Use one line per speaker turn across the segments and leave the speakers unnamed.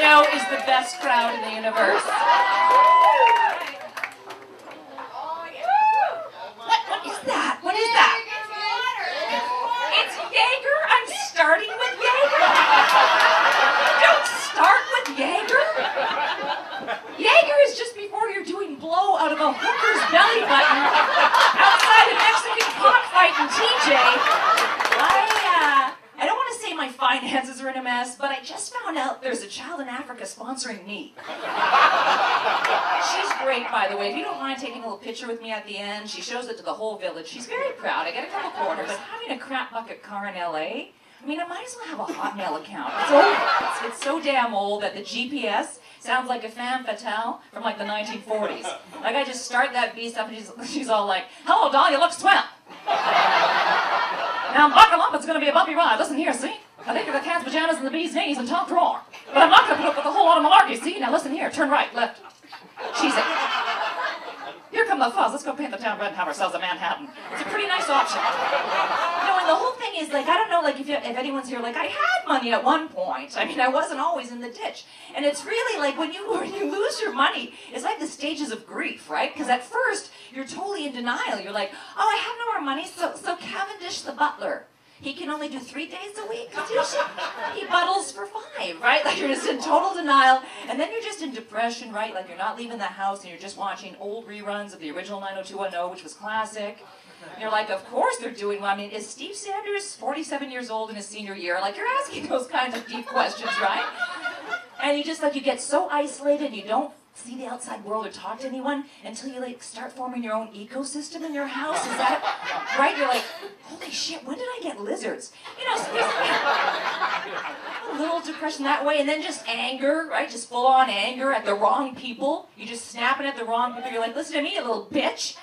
show is the best crowd in the universe. What is that? What is that? It's Jaeger. I'm starting with Jaeger. Don't start with Jaeger. Jaeger is just before you're doing blow out of a hooker's belly button outside a Mexican cockfight in TJ. I don't want to say my finances are in a mess, but I just found out there's a child in Africa sponsoring me. She's great, by the way. If you don't mind taking a little picture with me at the end, she shows it to the whole village. She's very proud. I get a couple quarters. But having a crap bucket car in LA, I mean, I might as well have a Hotmail account. It's so damn old that the GPS sounds like a femme fatale from like the 1940s. Like I just start that beast up and she's all like, "Hello, doll, you look swell." Now, buckle up, it's going to be a bumpy ride. Listen here, see? I think of the cat's pajamas and the bee's knees and top drawer. But I'm not going to put up with a whole lot of malarkey, see? Now listen here, turn right, left. She's it. Here come the fuzz. Let's go paint the town red and have ourselves a Manhattan. It's a pretty nice option. No, and the whole thing is, like, I don't know, like, if anyone's here, like, I had money at one point. I mean, I wasn't always in the ditch. And it's really, like, when you lose your money, it's like the stages of grief, right? Because at first, you're totally in denial. You're like, oh, I have no more money, so Cavendish the butler, he can only do 3 days a week. He buttles for 5, right? Like you're just in total denial. And then you're just in depression, right? Like you're not leaving the house and you're just watching old reruns of the original 90210, which was classic. And you're like, of course they're doing well. I mean, is Steve Sanders 47 years old in his senior year? Like you're asking those kinds of deep questions, right? And you just like, you get so isolated, you don't see the outside world or talk to anyone until you like start forming your own ecosystem in your house. Is that right? You're like, holy shit, when did I get lizards? You know, so there's a little depression that way, and then just anger, right? Just full on anger at the wrong people. You just snapping at the wrong people. You're like, listen to me, you little bitch.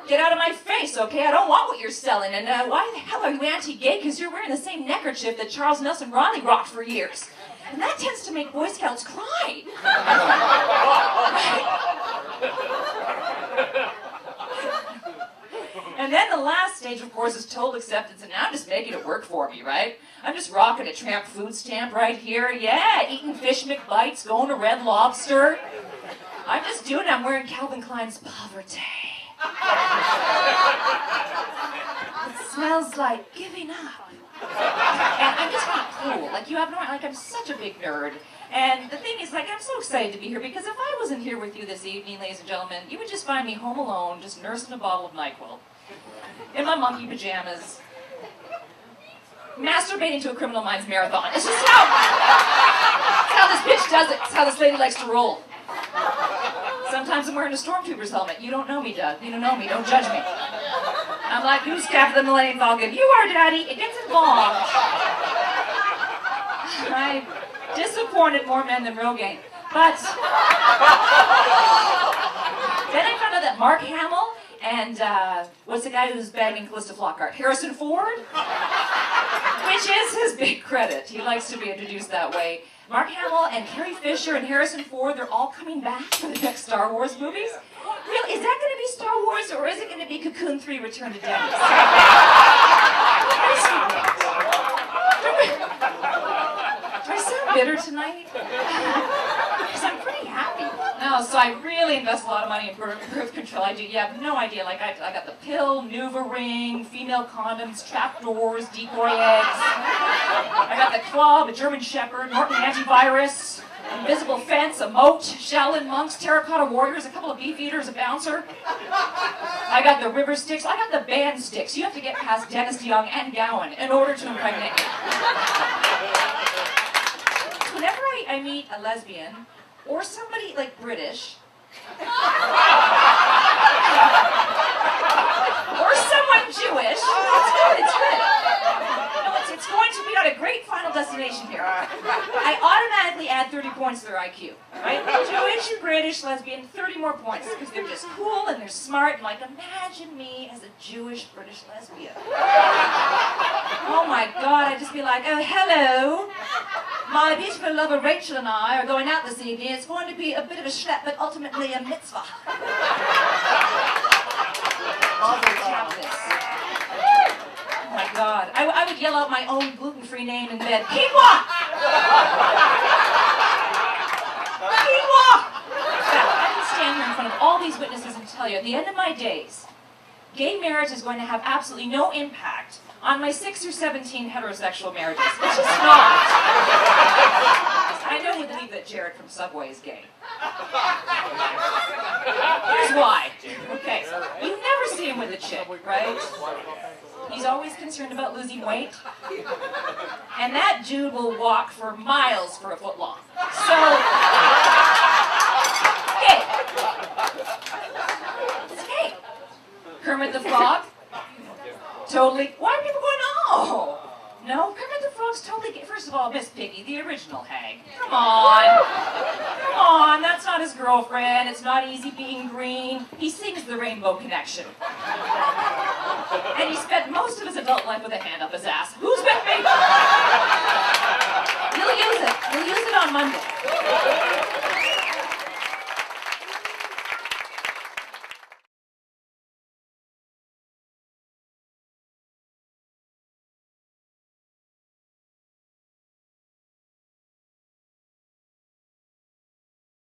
Get out of my face, okay? I don't want what you're selling. And why the hell are you anti-gay? Because you're wearing the same neckerchief that Charles Nelson Riley rocked for years. And that tends to make Boy Scouts cry. And then the last stage, of course, is total acceptance, and now I'm just making it work for me, right? I'm just rocking a Tramp food stamp right here. Yeah, eating Fish McBites, going to Red Lobster. I'm just doing it. I'm wearing Calvin Klein's Poverty. It smells like giving up. And I'm just not cool. Like, you have no, like, I'm such a big nerd. And the thing is, like, I'm so excited to be here because if I wasn't here with you this evening, ladies and gentlemen, you would just find me home alone, just nursing a bottle of NyQuil. In my monkey pajamas. Masturbating to a Criminal Minds marathon. It's just how this bitch does it. It's how this lady likes to roll. Sometimes I'm wearing a Stormtrooper's helmet. You don't know me, Doug. You don't know me. Don't judge me. I'm like, who's Captain the Millennium Falcon? You are, Daddy. It gets involved. I disappointed more men than Rogaine. But then I found out that Mark Hamill and what's the guy who's banging Callista Flockhart? Harrison Ford? Which is his big credit. He likes to be introduced that way. Mark Hamill and Carrie Fisher and Harrison Ford, they're all coming back for the next Star Wars movies. Really, is that going to be Star Wars or is it going to be Cocoon 3 Return to Dennis? Do I sound bitter tonight? Because I'm pretty happy. No, so I really invest a lot of money in birth control. I do. You have no idea. Like, I got the pill, NuvaRing, female condoms, trapdoors, decoy eggs. I got the club, a German Shepherd, Norton antivirus, invisible fence, a moat, Shaolin monks, terracotta warriors, a couple of beef eaters, a bouncer. I got the river sticks. I got the band sticks. You have to get past Dennis DeYoung and Gowan in order to impregnate me. Whenever I meet a lesbian, or somebody like British, or someone Jewish, it's good. No, it's going to be on a great final destination here. I automatically add 30 points to their IQ, right? Jewish and British, lesbian, 30 more points, because they're just cool and they're smart, and like, imagine me as a Jewish British lesbian. Oh my God, I'd just be like, oh, hello. My beautiful lover Rachel and I are going out this evening. It's going to be a bit of a schlep, but ultimately a mitzvah. Oh my God. I would yell out my own gluten-free name in bed. Quinoa! Quinoa! I can stand here in front of all these witnesses and tell you, at the end of my days, gay marriage is going to have absolutely no impact on my 6 or 17 heterosexual marriages. It's just not. I know you believe that Jared from Subway is gay. Here's why. Okay, you never see him with a chick, right? He's always concerned about losing weight. And that dude will walk for miles for a foot long. So, gay. It's gay. Kermit the Frog? Totally. Why are people going, oh? No, Kermit the Frog's totally gay. First of all, Miss Piggy, the original hag. Come on. Come on, that's not his girlfriend. It's not easy being green. He sings the Rainbow Connection. And he spent most of his adult life with a hand up his ass. Who's with me? He'll use it. He'll use it on Monday.